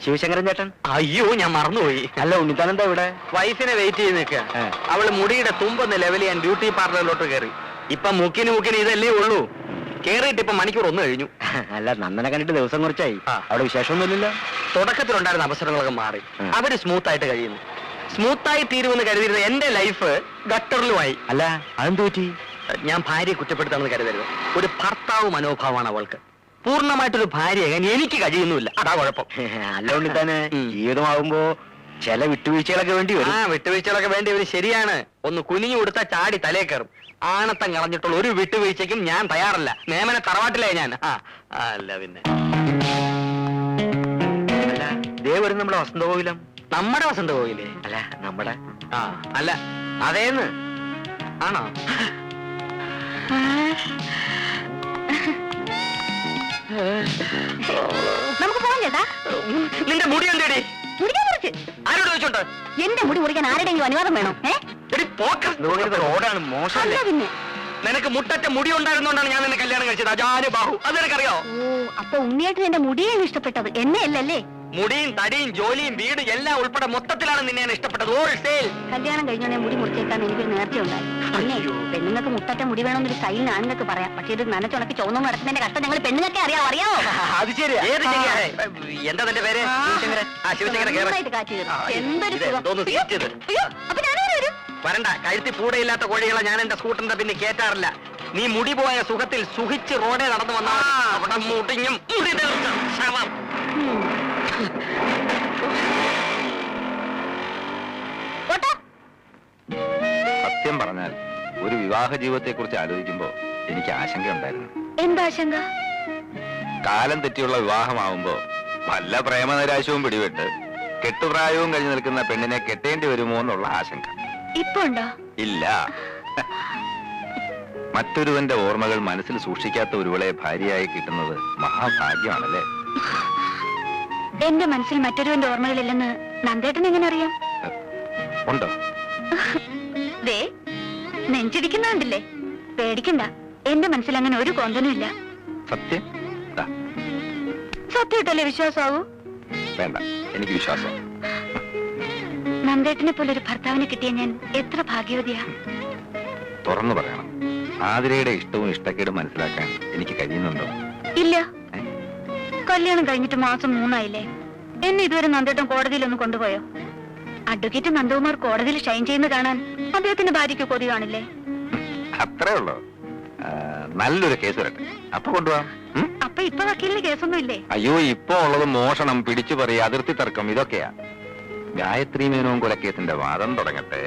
ശിവശങ്കരൻ ചേട്ടൻ? അയ്യോ, ഞാൻ മറന്നുപോയി. അല്ല, ഉണ്ണിത്താനെന്താ ഇവിടെ? വൈഫിനെ വെയിറ്റ് ചെയ്ത് നിൽക്കുക. അവള് മുടിയുടെ തുമ്പൊന്ന് ലെവൽ ചെയ്യാൻ ബ്യൂട്ടി പാർലറിലോട്ട് കയറി. ഇപ്പൊ മുക്കിന് ഇതല്ലേ ഉള്ളൂ. കേറിയിട്ട് ഇപ്പൊ മണിക്കൂർ 1 കഴിഞ്ഞു. അല്ല, നന്ദനെ കണ്ടിട്ട് ദിവസം കുറച്ചായി. അവിടെ വിശേഷമൊന്നുമില്ലല്ലോ. തുടക്കത്തിലുണ്ടായിരുന്ന അവസരങ്ങളൊക്കെ മാറി. അവര് സ്മൂത്ത് ആയിട്ട് കഴിയുന്നു. സ്മൂത്തായി തീരുമെന്ന് കരുതിയിരുന്ന എന്റെ ലൈഫ് ഗട്ടറിലുമായി. അല്ല, അതെന്ത് പറ്റി? ഞാൻ ഭാര്യയെ കുറ്റപ്പെടുത്താമെന്ന് കരുതരുത്. ഒരു ഭർത്താവ് മനോഭാവമാണ് അവൾക്ക്. പൂർണ്ണമായിട്ടൊരു ഭാര്യയാകാൻ എനിക്ക് കഴിയുന്നുമില്ല. അതാ കുഴപ്പം. അല്ല ഉണ്ണിത്താനെ, ജീവിതമാകുമ്പോ ചില വിട്ടുവീഴ്ചകളൊക്കെ വേണ്ടി വരും. വിട്ടുവീഴ്ചകളൊക്കെ വേണ്ടി വരും, ശരിയാണ്. ഒന്ന് കുനിഞ്ഞു കൊടുത്താൽ ചാടി തലേ കയറും. ആണത്തം കളഞ്ഞിട്ടുള്ള ഒരു വിട്ടുവീഴ്ചയ്ക്കും ഞാൻ തയ്യാറല്ല. നേമനെ തറവാട്ടിലേ ഞാൻ. അല്ല പിന്നെ അല്ല, ദേ വരും നമ്മുടെ വസന്തകോവിലം. നമ്മുടെ വസന്തകോവിലേ? അല്ല, നമ്മുടെ. അല്ല, അതേന്ന്. ആണോ? നമുക്ക് പോകാം ചേട്ടാ. നിന്റെ മുടി എന്തേടി? ആരോട് ചോദിച്ചോണ്ട്? എന്റെ മുടി മുറിക്കാൻ ആരുടെയെങ്കിലും അനുവാദം വേണം. റോഡാണ് മോശം. പിന്നെ നിനക്ക് മുട്ടറ്റ മുടി ഉണ്ടായിരുന്നോണ്ടാണ് ഞാൻ നിന്നെ കല്യാണം കഴിച്ചത്. അജാന് ബാഹു. അത് നിനക്കറിയോ? ഓ, അപ്പൊ ഉണ്ണിയേട്ടൻ എന്റെ മുടിയാണ് ഇഷ്ടപ്പെട്ടത്, എന്നെ അല്ലല്ലേ? മുടിയും തടിയും ജോലിയും വീട് എല്ലാം ഉൾപ്പെടെ മൊത്തത്തിലാണ് നിന്നെ ഇഷ്ടപ്പെട്ടത്. ഹോൾസെയിൽ. കല്യാണം കഴിഞ്ഞോടെ മുടി മുറിച്ചേക്കാൻ എനിക്കൊരു നേർച്ച ഉണ്ടായി. പിന്നെ പെണ്ണുങ്ങൾക്ക് മുട്ടറ്റ മുടി വേണമെന്നൊരു സ്റ്റൈലിന് ആണുങ്ങൾക്ക് പറയാം. പക്ഷെ ഇത് നനച്ചുണക്കി ചുവന്നു നടക്കുന്നതിന്റെ കഷ്ടം ഞങ്ങൾ പെണ്ണുങ്ങൾക്ക് അറിയാമോ? അത് ശരിയാ. ഏത് ശരിയാ? എന്താ തന്റെ പേര്? നന്നായിട്ട് കാറ്റ് കയറും. എന്തൊരു അപ്പൊ ഞാനേ വരും. വരണ്ട. കഴുത്തി പൂടയില്ലാത്ത കോഴികളെ ഞാൻ എന്റെ സ്കൂട്ടറിന്റെ പിന്നെ കേറ്റാറില്ല. നീ മുടി പോയ സുഖത്തിൽ സുഖിച്ച് റോഡേ നടന്നു വന്നാൽ മുടിഞ്ഞും മുടി തീർച്ച ശവം. സത്യം പറഞ്ഞാൽ ഒരു വിവാഹ ജീവിതത്തെ കുറിച്ച് ആലോചിക്കുമ്പോ എനിക്ക് ആശങ്കയുണ്ടായിരുന്നു. എന്താ ആശങ്ക? കാലം തെറ്റിയുള്ള വിവാഹമാവുമ്പോ വല്ല പ്രേമനൈരാശ്യവും പിടിപെട്ട് കെട്ടുപ്രായവും കഴിഞ്ഞു നിൽക്കുന്ന പെണ്ണിനെ കെട്ടേണ്ടി വരുമോ എന്നുള്ള ആശങ്ക. ഇപ്പൊ ഉണ്ടോ? ഇല്ല. മറ്റൊരുവന്റെ ഓർമ്മകൾ മനസ്സിൽ സൂക്ഷിക്കാത്ത ഒരുവളെ ഭാര്യയായി കിട്ടുന്നത് മഹാഭാഗ്യമാണല്ലേ? എന്റെ മനസ്സിൽ മറ്റൊരുവന്റെ ഓർമ്മകളില്ലെന്ന് നന്ദേട്ടൻ എങ്ങനെ അറിയാം? ഉണ്ടോ? ദേ, നെഞ്ചിടിക്കുന്നുണ്ടല്ലേ? പേടിക്കണ്ട, എന്റെ മനസ്സിൽ അങ്ങനെ ഒരു കോന്തനും ഇല്ല. സത്യം? സത്യമായിട്ടല്ലേ വിശ്വാസാവൂ? വേണ്ട, എനിക്ക് വിശ്വാസം. നന്ദേട്ടനെ പോലെ ഒരു ഭർത്താവിനെ കിട്ടിയ ഞാൻ എത്ര ഭാഗ്യവതിയാ. തുറന്നു പറയണം, ആതിരയുടെ ഇഷ്ടവും ഇഷ്ടക്കേടും മനസ്സിലാക്കാൻ എനിക്ക് കഴിയുന്നുണ്ടോ? ഇല്ല. കല്യാണം കഴിഞ്ഞിട്ട് മാസം 3 ആയില്ലേ? എന്നെ ഇതുവരെ നന്ദേട്ടൻ കോടതിയിലൊന്ന് കൊണ്ടുപോയോ? അഡ്വക്കേറ്റ് നന്ദകുമാർ കോടതിയിൽ ഷൈൻ ചെയ്യുന്ന കാണാൻ അദ്ദേഹത്തിന്റെ ഭാര്യയ്ക്ക് കൊതി കാണില്ലേ? അത്രേ ഉള്ളൂ. നല്ലൊരു കേസ് വരട്ടെ, അപ്പൊ കൊണ്ടുപോവാം. അപ്പൊ ഇപ്പൊ വക്കീലിന് കേസൊന്നും ഇല്ലേ? അയ്യോ, ഇപ്പൊ ഉള്ളത് മോഷണം, പിടിച്ചുപറി, അതിർത്തി തർക്കം, ഇതൊക്കെയാ. ഗായത്രി മേനോൻ കൊലക്കേസിന്റെ വാദം തുടങ്ങട്ടെ,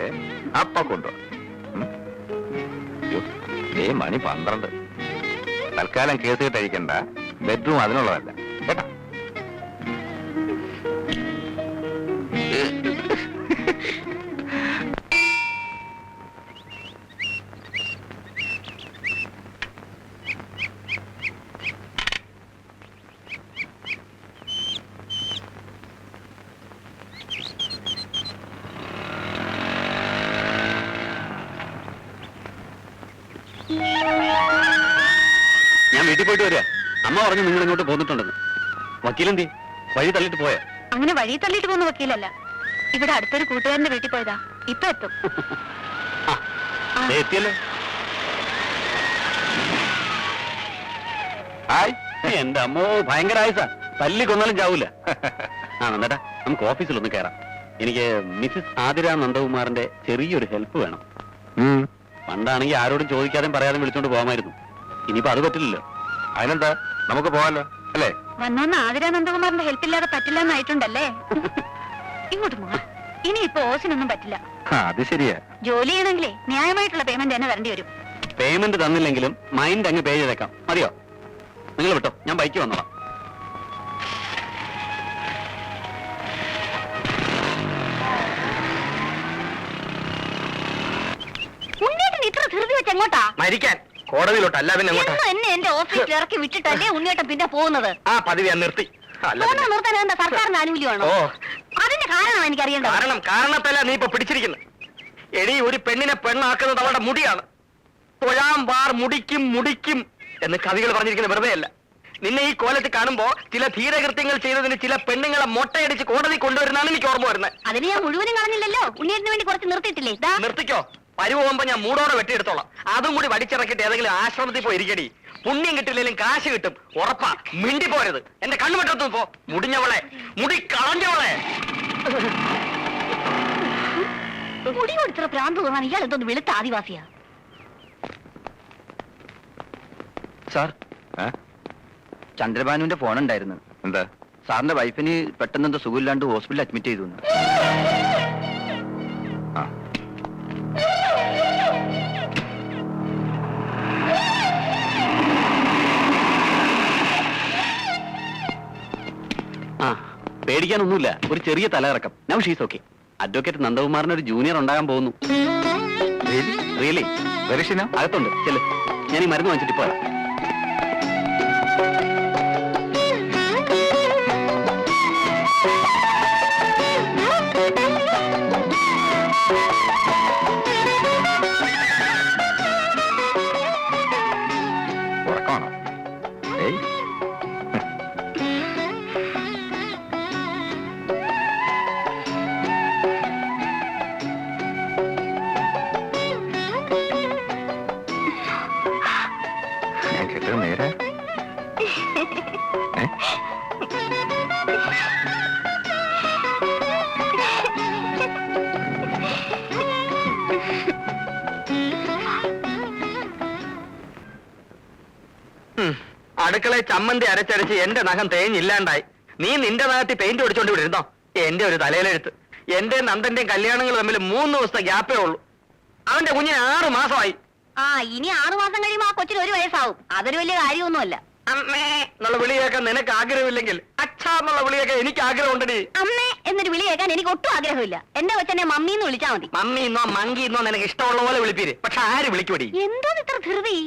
അപ്പൊ കൊണ്ടുപോവാം. മണി 12. തൽക്കാലം കേസ് കിട്ടഴിക്കണ്ട. ബെഡ്റൂം അതിനുള്ളതല്ല കേട്ടോ. ഞാൻ വീട്ടിൽ പോയിട്ട് വരിക. അമ്മ പറഞ്ഞു നിങ്ങൾ ഇങ്ങോട്ട് പോന്നിട്ടുണ്ടെന്ന്. വക്കീലെന്തി വഴി തള്ളിട്ട് പോയ? അങ്ങനെ വഴി തള്ളിട്ട് പോകുന്ന വക്കീലല്ല, ഇവിടെ അടുത്തൊരു കൂട്ടുകാരന്റെ വീട്ടിൽ പോയതാ. ഇപ്പൊ എത്തും. എത്തിയല്ലോ. എന്റെ അമ്മോ, ഭയങ്കര ആയുസാ. തല്ലി കൊന്നാലും ചാവൂല. നന്ദേട്ടാ, നമുക്ക് ഓഫീസിലൊന്ന് കയറാം. എനിക്ക് മിസ്സിസ് ആതിര നന്ദകുമാറിന്റെ ചെറിയൊരു ഹെൽപ്പ് വേണം. പണ്ടാണെങ്കിൽ ആരോടും ചോദിക്കാതെ പറയാതെ വിളിച്ചോണ്ട് പോകാമായിരുന്നു. ഇനിയിപ്പോ അത് പറ്റില്ലല്ലോ. അതിനെന്താ, നമുക്ക് പോവാലോ അല്ലേ? വന്നോന്ന് ആതിര നന്ദകുമാറിന്റെ ഹെൽപ്പ് ഇല്ലാതെ പറ്റില്ല എന്നായിട്ടുണ്ടല്ലേ? ഇങ്ങോട്ട് പോവാ. ഇനി ഇപ്പൊ ഓസിനൊന്നും പറ്റില്ല. അത് ശരിയാ. ജോലി ചെയ്യണമെങ്കിലേ ന്യായമായിട്ടുള്ള പേയ്മെന്റ് തന്നെ തരേണ്ടി വരും. പേയ്മെന്റ് തന്നില്ലെങ്കിലും മൈൻഡ് അങ്ങ് പേ ചെയ്തേക്കാം. മതിയോ? നിങ്ങൾ വിട്ടോ, ഞാൻ ബൈക്ക് വന്നോളാം. ഇത്ര ധൃതി വെച്ച് എങ്ങോട്ടാ? മരിക്കാൻ. കോടതിയിലോട്ട്. അല്ല പിന്നെ എന്നെ എന്റെ ഓഫീസിൽ ഇറക്കി വിട്ടിട്ടല്ലേ ഉണ്ണിയേട്ടൻ പിന്നെ പോകുന്നത്? പതിവ് ഞാൻ നിർത്തി. നിർത്താൻ എന്താ സർക്കാരിന് ആനുകൂല്യമാണോ? അതിന്റെ കാരണം എനിക്ക് അറിയേണ്ടത്. കാരണത്തല്ല നീ ഇപ്പൊ പിടിച്ചിരിക്കുന്നത്. എടി ഒരു പെണ്ണിനെ പെണ്ണാക്കുന്നത് അവളുടെ മുടിയാണ്. തൊഴാം വാർ മുടിക്കും മുടിക്കും എന്ന് കവികൾ പറഞ്ഞിരിക്കുന്നത് വെറുതെയല്ല. നിന്നെ ഈ കോലത്തിൽ കാണുമ്പോ ചില ധീരകൃത്യങ്ങൾ ചെയ്തതിന് ചില പെണ്ണുങ്ങളെ മൊട്ടയടിച്ച് കോടതി കൊണ്ടുവരുന്നതാണ് എനിക്ക് ഓർമ്മ വരുന്നത്. അതിന് ഞാൻ മുഴുവനും കളഞ്ഞില്ലല്ലോ, ഉണ്ണിയേറ്റിന് വേണ്ടി കുറച്ച് നിർത്തിയിട്ടില്ലേ? നിർത്തിക്കോ, പരുവുമ്പോ ഞാൻ മൂടോടെ വെട്ടിയെടുത്തോളാം. അതും കൂടി വടിച്ചിറക്കിട്ട് ഏതെങ്കിലും ആശ്രമത്തിൽ പോയി ഇരിക്കടി. പുണ്യം കിട്ടില്ലെങ്കിലും കാശ് കിട്ടും, ഉറപ്പാ. മിണ്ടി പോരുത്, എന്റെ കണ്ണു വെട്ടത്തു പോ. മുടിഞ്ഞവളെ, മുടി കളഞ്ഞവളെ. മുടി കൊടുത്ത പ്രാന്ത് തോന്നാൻ ഇയാൾ എന്തോന്ന് വെളുത്ത ആദിവാസിയാ. സാർ, ചന്ദ്രബാനുവിന്റെ ഫോൺ ഉണ്ടായിരുന്നു. എന്താ? സാറിന്റെ വൈഫിന് പെട്ടെന്ന് എന്തോ സുഖമില്ലാണ്ട് ഹോസ്പിറ്റലിൽ അഡ്മിറ്റ് ചെയ്തു. ആ. ആ, പേടിക്കാനൊന്നുമില്ല, ഒരു ചെറിയ തലകറക്കം. Now she's okay. അഡ്വക്കേറ്റ് നന്ദകുമാറിന് ഒരു ജൂനിയർ ഉണ്ടാകാൻ പോകുന്നു. റിയലി? വെരിഷിന അകത്തുണ്ട്, ചെല്ല്. ഞാൻ ഈ മരുന്ന് വാങ്ങിച്ചിട്ട് പോരാ. ഉറക്കമാണോ? ഏയ്, ഞാൻ കേട്ടത് നേരെ. അടുക്കളയിൽ ചമ്മന്തി അരച്ചരച്ച് എന്റെ നഖം തേഞ്ഞില്ലാണ്ടായി. നീ നിന്റെ നഖത്തിൽ പെയിന്റ് ഒടിച്ചോണ്ട് വിടുന്നോ? എന്റെ ഒരു തലയിലെഴുത്ത്. എന്റെ നന്ദന്റെയും കല്യാണങ്ങൾ തമ്മിൽ 3 ദിവസത്തെ ഗ്യാപ്പേ ഉള്ളൂ. അവന്റെ കുഞ്ഞിന് 6 മാസമായി. ആ, ഇനി 6 മാസം കഴിയുമ്പോ ആ കൊച്ചിന് 1 വയസ്സാവും. അതൊരു വലിയ കാര്യമൊന്നുമല്ല. അമ്മേ എന്നുള്ള വിളി കേൾക്കാൻ നിനക്ക് ആഗ്രഹമില്ലെങ്കിൽ അച്ഛാ എന്നുള്ള വിളി കേൾക്കാൻ എനിക്ക് ആഗ്രഹമുണ്ടടി. അമ്മേ എന്നൊരു വിളി കേൾക്കാൻ എനിക്ക് ഒട്ടും ആഗ്രഹമില്ല. എന്റെ കൊച്ചനെ മമ്മി എന്ന് വിളിച്ചാൽ മതി. മമ്മി എന്നോ മങ്കി എന്നോ നിനക്ക് ഇഷ്ടമുള്ള പോലെ വിളിപ്പീര്. പക്ഷെ ആര് വിളിക്കൂടി? എന്തോ ഇത്ര ധൃതി?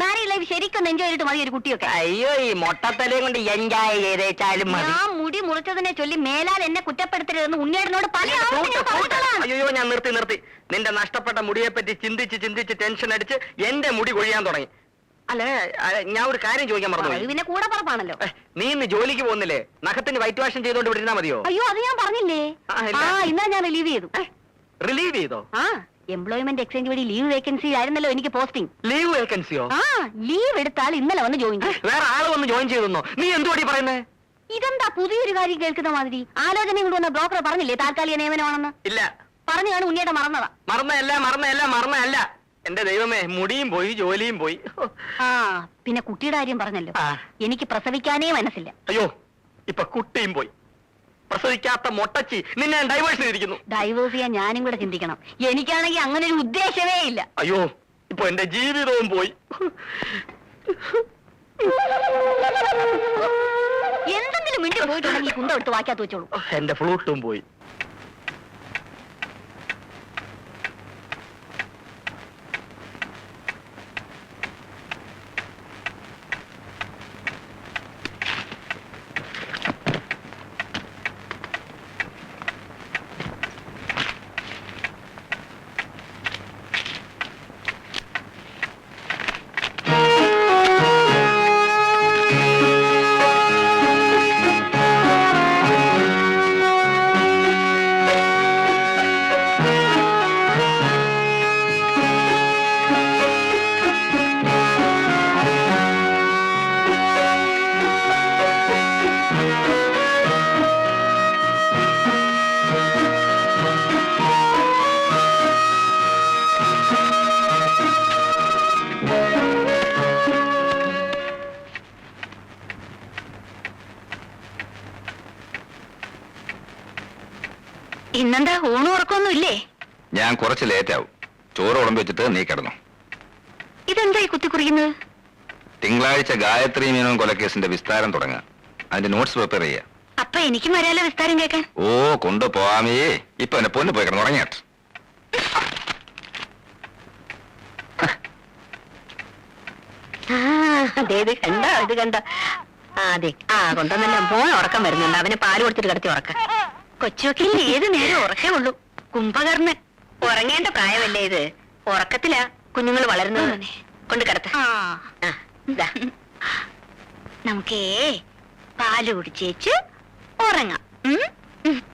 മാരീഡ് ലൈഫ് ശരിക്കും എൻജോയ് ചെയ്തിട്ട് മതി ഒരു കുട്ടിയൊക്കെ. അയ്യോ, ഈ മൊട്ടത്തലയും കൊണ്ട് എൻജോയ് ചെയ്തേച്ചാലും മതി. ഞാൻ മുടി മുറിച്ചതിനെ ചൊല്ലി മേലാൽ എന്നെ കുറ്റപ്പെടുത്തരുതെന്ന് ഉണ്ണിയേട്ടനോട് പല ആവർത്തി ഞാൻ പറഞ്ഞിട്ടുള്ളതാണ്. അയ്യോ, ഞാൻ നിർത്തി. നിന്റെ നഷ്ടപ്പെട്ട മുടിയെ പറ്റി ചിന്തിച്ച് ടെൻഷൻ അടിച്ച് എന്റെ മുടി കൊഴിയാൻ തുടങ്ങി. അല്ലേ, ഞാൻ ഒരു കാര്യം ചോദിക്കാൻ അത് മറന്നു. പിന്നെ കൂടെ പറപ്പാണല്ലോ. നീ ഇന്ന് ജോലിക്ക് പോകുന്നില്ലേ? നഖത്തിന് വൈറ്റ് വാഷൻ ചെയ്തോണ്ട് വിടുന്നാ മതിയോ? അയ്യോ, അത് ഞാൻ പറഞ്ഞില്ലേ. ഇല്ല. ഇന്നാ ഞാൻ റിലീവ് ചെയ്തു. റിലീവ് ചെയ്തോ? ആ, എംപ്ലോയ്മെന്റ് എക്സ്ചേഞ്ച് വഴി ലീവ് വേക്കൻസി ആയിരുന്നല്ലോ എനിക്ക് പോസ്റ്റിംഗ്. ലീവ് വേക്കൻസിയോ? ആ, ലീവ് എടുത്താൽ ഇന്നലെ വന്ന് ജോയിൻ ചെയ്യും. വേറെ ആള് വന്ന് ജോയിൻ ചെയ്തെന്നോ? നീ എന്തുവാടി പറയുന്നേ? ഇതെന്താ പുതിയൊരു കാര്യം കേൾക്കുന്ന മാതിരി? ആലോചനയും കൊണ്ട് വന്ന ബ്രോക്കർ പറഞ്ഞില്ലേ താൽക്കാലിക നിയമനമാണെന്ന്? ഇല്ല. പറഞ്ഞു കാണും ഉണ്ണിയേട്ട മറന്നതാ. മറന്നല്ല. എന്റെ ദൈവമേ, മുടിയും പോയി, ജോലിയും പോയി. ആ, പിന്നെ കുട്ടിയുടെ കാര്യം പറഞ്ഞല്ലോ. ആ. എനിക്ക് പ്രസവിക്കാനേ മനസ്സില്ല. അയ്യോ, ഇപ്പൊ കുട്ടിയും പോയി. പ്രസവിക്കാത്ത മൊട്ടച്ചി നിന്നെ ഡൈവേഴ്സ് ചെയ്തിരിക്കുന്നു. ഡൈവേഴ്സ് ചെയ്യാൻ ഞാനും കൂടെ ചിന്തിക്കണം. എനിക്കാണെങ്കിൽ അങ്ങനെ ഒരു ഉദ്ദേശമേ ഇല്ല. അയ്യോ, ഇപ്പൊ എന്റെ ജീവിതവും പോയി. എന്തെങ്കിലും മിണ്ടി പോയിട്ടുണ്ടെങ്കിൽ കുന്തം എടുത്ത് വാക്കാത്ത വെച്ചോളൂ. എന്റെ ഫ്ലൂട്ടും പോയി. ഇന്നെന്താ ഊണും ഉറക്കൊന്നും ഇല്ലേ? ഞാൻ കുറച്ച് ലേറ്റ് ആവും. ചോറ് ഉടമ്പ് വെച്ചിട്ട് നീ കിടന്നു. ഇതെന്താ ഈ കുത്തിക്കുറിക്കുന്നത്? തിങ്കളാഴ്ച ഗായത്രി മേനോൻ കൊലക്കേസിന്റെ വിസ്താരം തുടങ്ങുക. അതിന്റെ നോട്ട്സ് പ്രിപ്പയർ ചെയ്യുക. അപ്പൊ എനിക്കും വരാലോ വിസ്താരം കേൾക്കാൻ? ഓ, കൊണ്ടുപോവാമേ. ഇപ്പൊ എന്നെ പൊന്നു പോയി കിടന്നു ഉറങ്ങിയാട്ട്. ഇത് കണ്ട അതെ. കൊണ്ടുവന്നല്ല മോൻ ഉറക്കം വരുന്നുണ്ട്. അവന് പാല് കൊടുത്തിട്ട് കിടത്തി ഉറക്കം. കൊച്ചുവക്കീലിന് ഏത് നേരം ഉറക്കേ ഉള്ളൂ. കുംഭകർണൻ ഉറങ്ങേണ്ട പ്രായമല്ലേ ഇത്? ഉറക്കത്തിലാ കുഞ്ഞുങ്ങൾ വളരുന്നത്. കൊണ്ട് കിടത്ത. നമുക്കേ പാല് കുടിച്ചേച്ച് ഉറങ്ങാം.